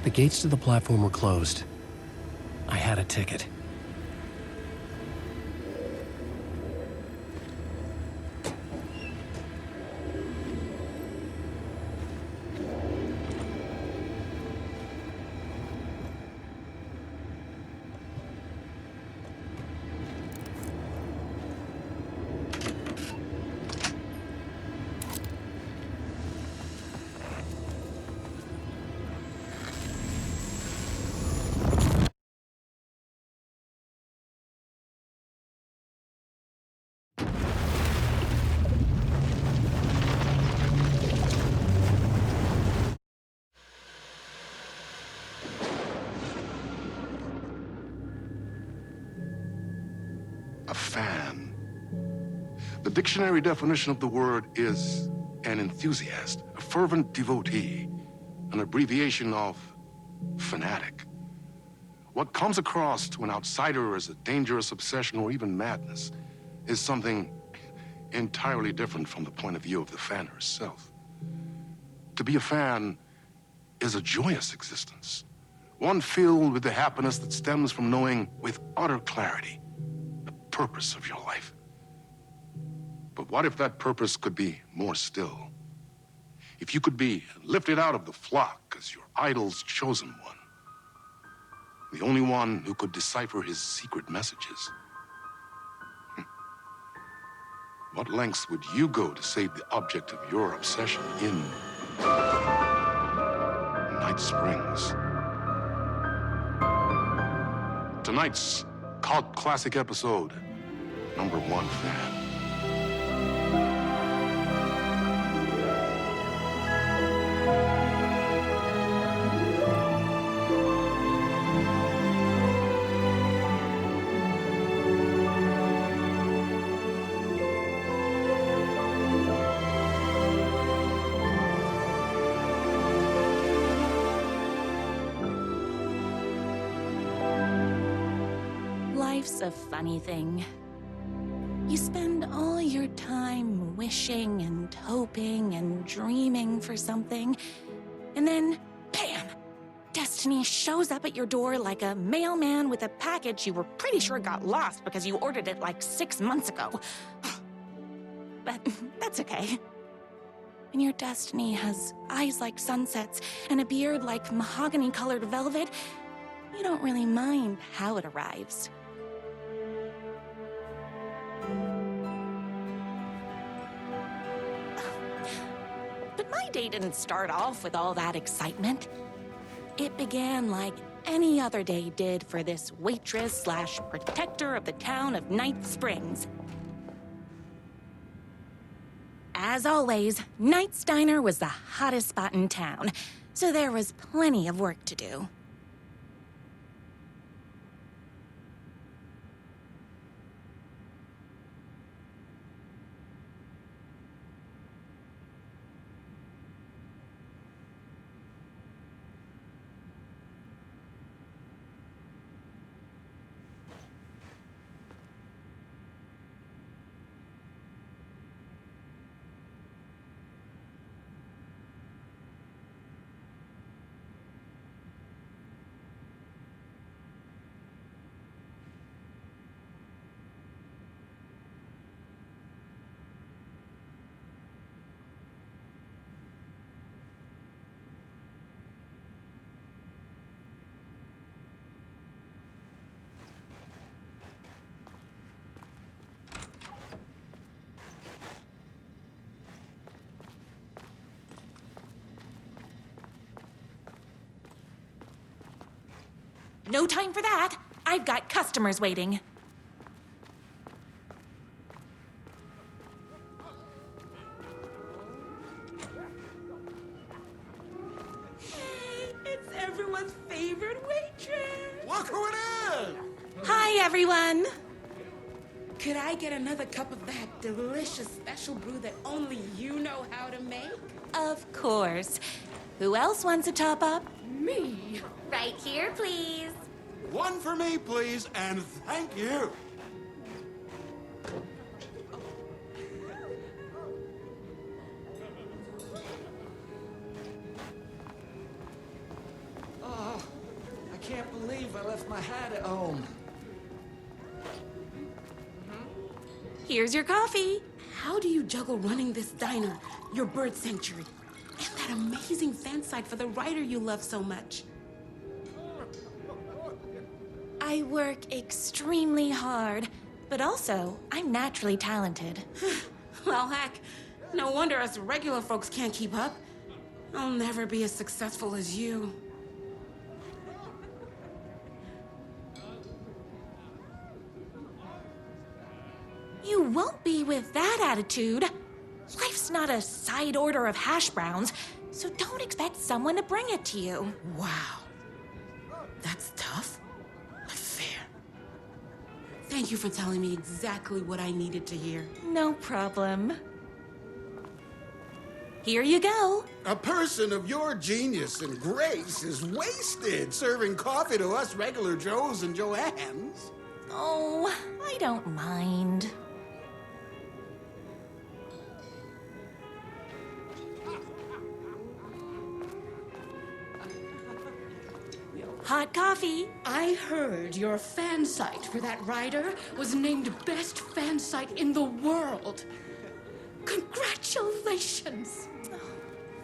The gates to the platform were closed. I had a ticket. A fan. The dictionary definition of the word is an enthusiast, a fervent devotee, an abbreviation of fanatic. What comes across to an outsider as a dangerous obsession or even madness is something entirely different from the point of view of the fan herself. To be a fan is a joyous existence, one filled with the happiness that stems from knowing with utter clarity the purpose of your life. But what if that purpose could be more still? If you could be lifted out of the flock as your idol's chosen one, the only one who could decipher his secret messages. What lengths would you go to save the object of your obsession in Night Springs? Tonight's cult classic episode, #1 Fan. Life's a funny thing. You spend all your time wishing and hoping and dreaming for something, and then, bam! Destiny shows up at your door like a mailman with a package you were pretty sure got lost because you ordered it like 6 months ago. But that's okay. When your destiny has eyes like sunsets and a beard like mahogany-colored velvet, you don't really mind how it arrives. But my day didn't start off with all that excitement. It began like any other day did for this waitress/protector of the town of Night Springs. As always, Knight's Diner was the hottest spot in town, so there was plenty of work to do. No time for that. I've got customers waiting. It's everyone's favorite waitress. Look who it is! Hi, everyone. Could I get another cup of that delicious special brew that only you know how to make? Of course. Who else wants a top up? Me? Right here, please. One for me, please, and thank you. got it home. Here's your coffee. How do you juggle running this diner, your bird sanctuary, and that amazing fan site for the writer you love so much? I work extremely hard, but also I'm naturally talented. Well, heck, no wonder us regular folks can't keep up. I'll never be as successful as you. You won't be with that attitude. Life's not a side order of hash browns, so don't expect someone to bring it to you. Wow. That's tough, but fair. Thank you for telling me exactly what I needed to hear. No problem. Here you go. A person of your genius and grace is wasted serving coffee to us regular Joes and Joannes. Oh, I don't mind. Hot coffee. I heard your fan site for that writer was named best fan site in the world. Congratulations!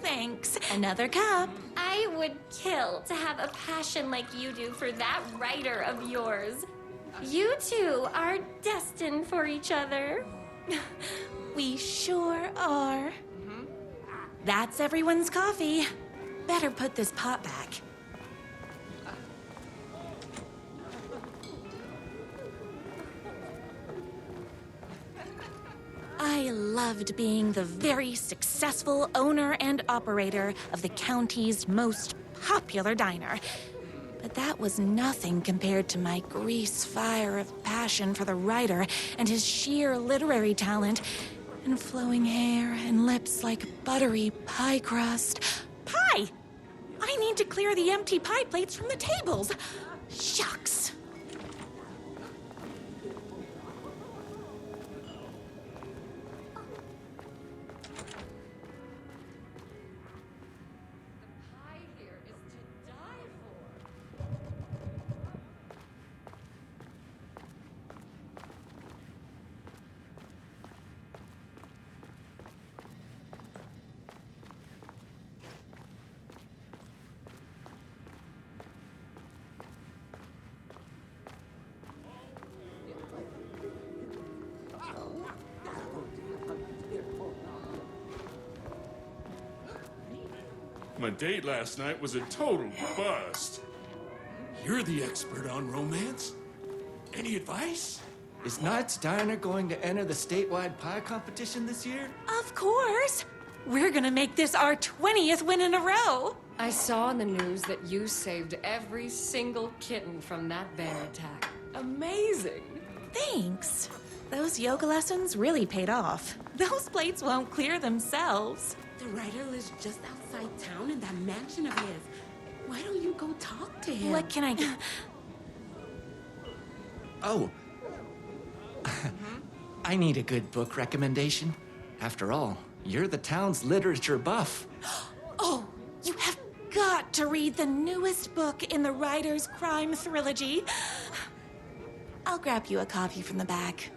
Thanks. Another cup. I would kill to have a passion like you do for that writer of yours. You two are destined for each other. We sure are. That's everyone's coffee. Better put this pot back. I loved being the very successful owner and operator of the county's most popular diner. But that was nothing compared to my grease fire of passion for the writer and his sheer literary talent, and flowing hair and lips like buttery pie crust. Pie! I need to clear the empty pie plates from the tables. Shucks. My date last night was a total bust. You're the expert on romance. Any advice? Is Knight's Diner going to enter the statewide pie competition this year? Of course. We're gonna make this our 20th win in a row. I saw in the news that you saved every single kitten from that bear attack. Amazing! Thanks. Those yoga lessons really paid off. Those plates won't clear themselves. The writer lives just outside town in that mansion of his. Why don't you go talk to him? What can I do? Oh. I need a good book recommendation. After all, you're the town's literature buff. Oh, you have got to read the newest book in the Writer's Crime Trilogy. I'll grab you a coffee from the back.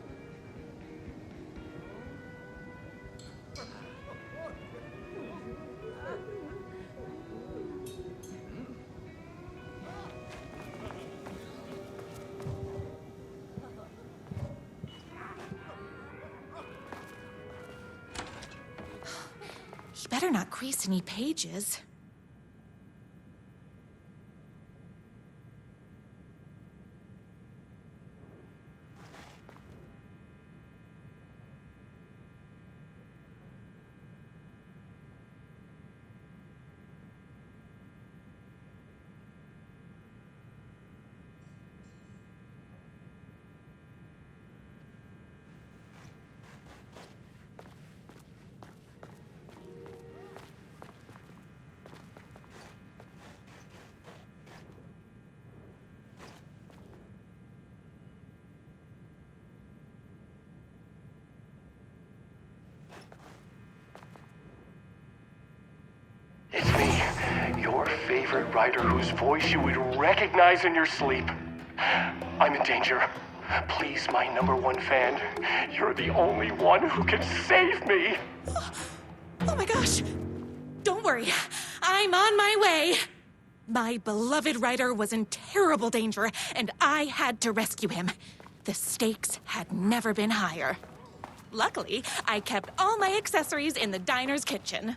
You better not crease any pages. It's me, your favorite writer whose voice you would recognize in your sleep. I'm in danger. Please, my #1 fan. You're the only one who can save me. Oh my gosh! Don't worry, I'm on my way. My beloved writer was in terrible danger, and I had to rescue him. The stakes had never been higher. Luckily, I kept all my accessories in the diner's kitchen.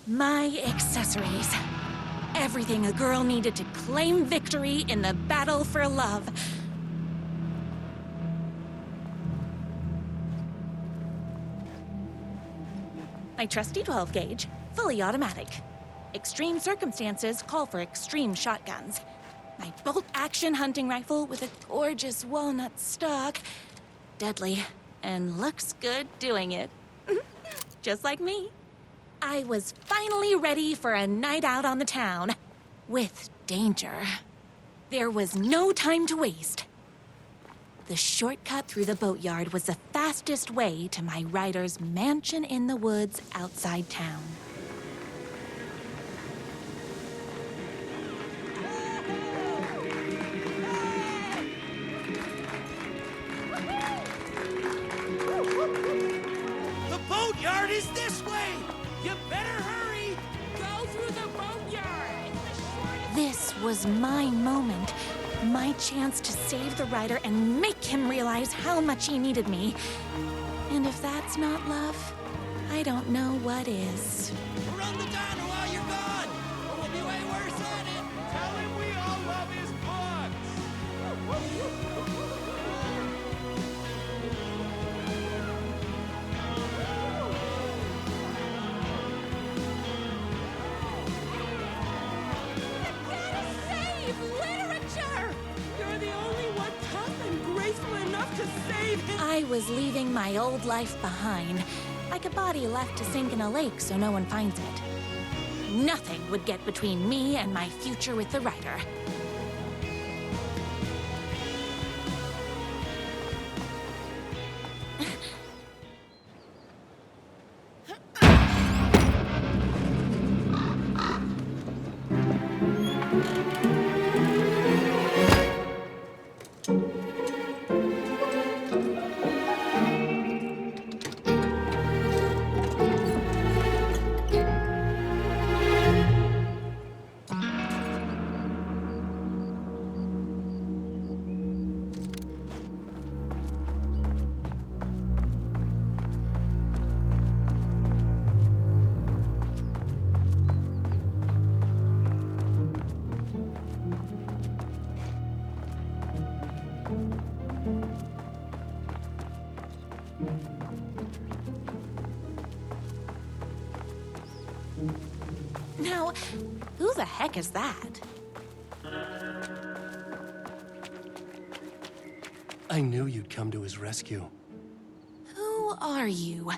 My accessories. Everything a girl needed to claim victory in the battle for love. My trusty 12 gauge, fully automatic. Extreme circumstances call for extreme shotguns. My bolt-action hunting rifle with a gorgeous walnut stock. Deadly, and looks good doing it. Just like me. I was finally ready for a night out on the town. With danger. There was no time to waste. The shortcut through the boatyard was the fastest way to my writer's mansion in the woods outside town. The boatyard is this way! You better hurry! Go through the boatyard! This was my moment. My chance to save the writer and make him realize how much he needed me. And if that's not love, I don't know what is. Run the diner while you're gone! Or we'll be way worse at it! Tell him we all love his Save literature! You're the only one tough and graceful enough to save him! I was leaving my old life behind, like a body left to sink in a lake so no one finds it. Nothing would get between me and my future with the writer. Now, who the heck is that? I knew you'd come to his rescue. Who are you?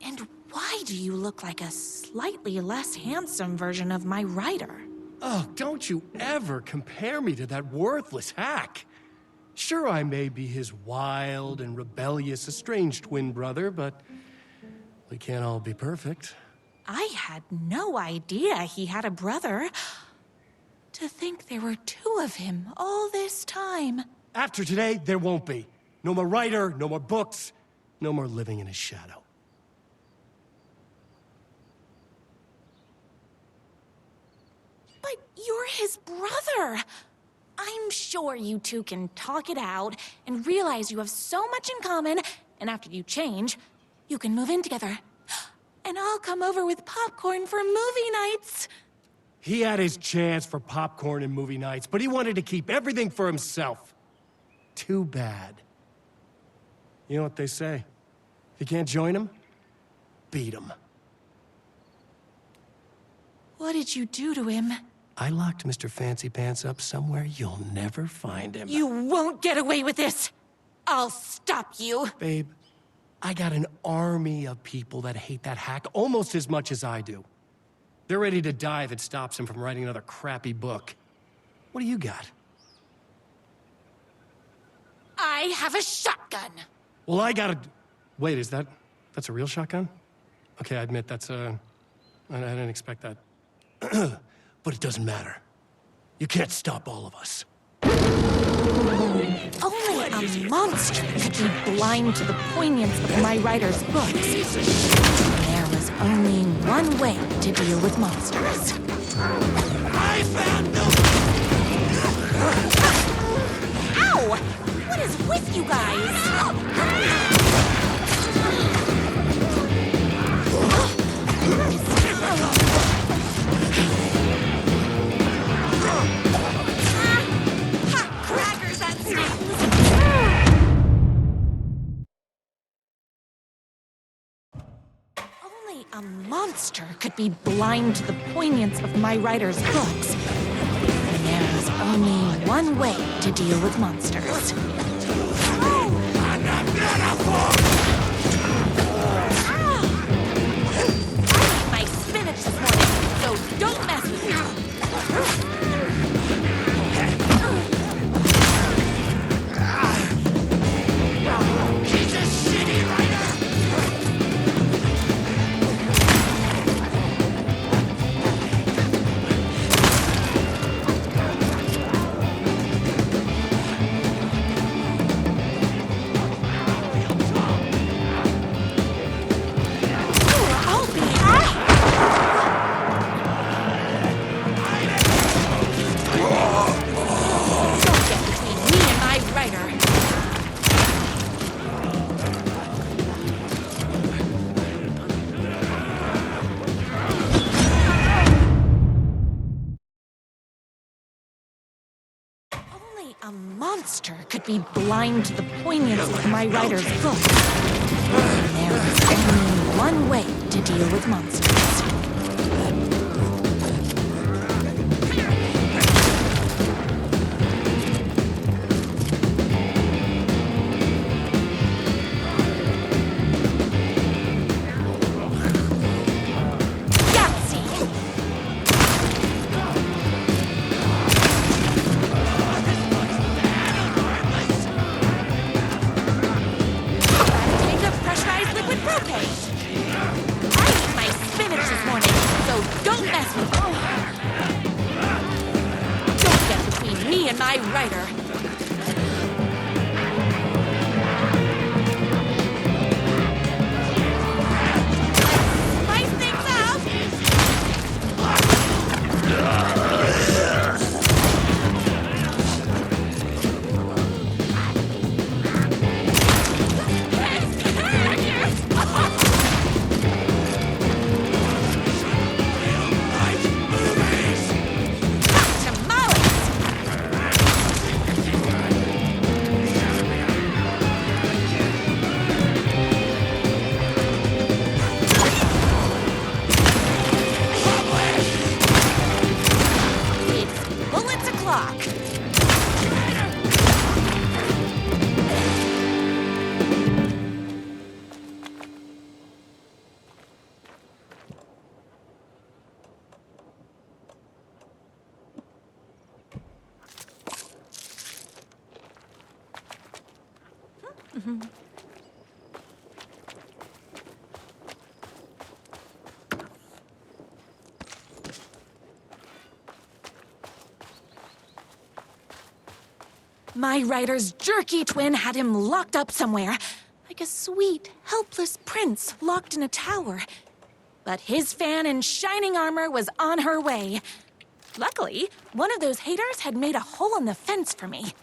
And why do you look like a slightly less handsome version of my writer? Oh, don't you ever compare me to that worthless hack. Sure, I may be his wild and rebellious estranged twin brother, but we can't all be perfect. I had no idea he had a brother. To think there were two of him all this time. After today, there won't be. No more writer, no more books, no more living in his shadow. But you're his brother. I'm sure you two can talk it out and realize you have so much in common, and after you change, you can move in together. And I'll come over with popcorn for movie nights. He had his chance for popcorn and movie nights, but he wanted to keep everything for himself. Too bad. You know what they say? If you can't join him, beat him. What did you do to him? I locked Mr. Fancy Pants up somewhere you'll never find him. You won't get away with this. I'll stop you. Babe, I got an army of people that hate that hack almost as much as I do. They're ready to die if it stops him from writing another crappy book. What do you got? I have a shotgun. Well, I got a... Wait, that's a real shotgun? Okay, I admit I didn't expect that. But it doesn't matter. You can't stop all of us. Only a monster could be blind to the poignance of my writer's books. There was only one way to deal with monsters. I found no... Ow! What is with you guys? Hot crackers, that stings! Only a monster could be blind to the poignance of my writer's books. And there is only one way to deal with monsters. My spinach this morning, so don't mess with me. He's a shitty writer! I'll be... Don't get between me and my writer. Only a monster could be blind to the poignance of my writer's books. And there is only one way to deal with monsters. Yahtzee! Take a pressurized liquid propane. I ate my spinach this morning, so don't mess with me. Don't get between me and my writer. Spice things up! Tamales! It's bullets o'clock. My writer's jerky twin had him locked up somewhere, like a sweet, helpless prince locked in a tower. But his fan in shining armor was on her way. Luckily, one of those haters had made a hole in the fence for me.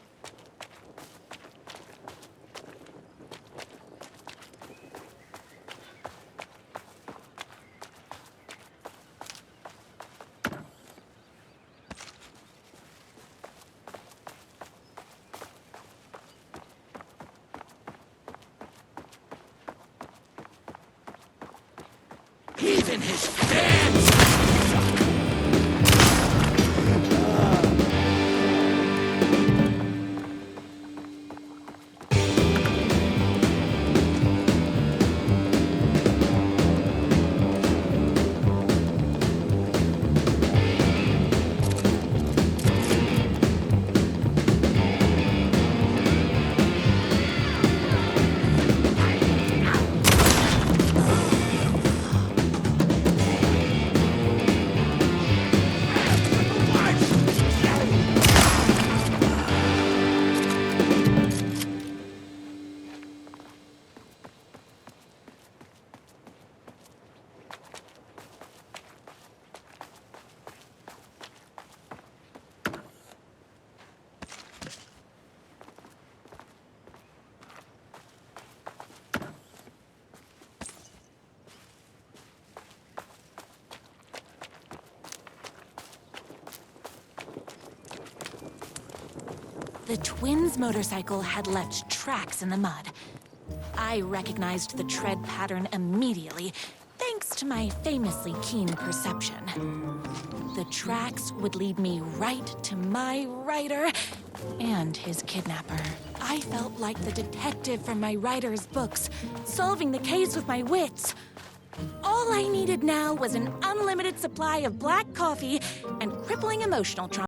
Even his fans! The twins' motorcycle had left tracks in the mud. I recognized the tread pattern immediately, thanks to my famously keen perception. The tracks would lead me right to my rider and his kidnapper. I felt like the detective from my writer's books, solving the case with my wits. All I needed now was an unlimited supply of black coffee and crippling emotional trauma.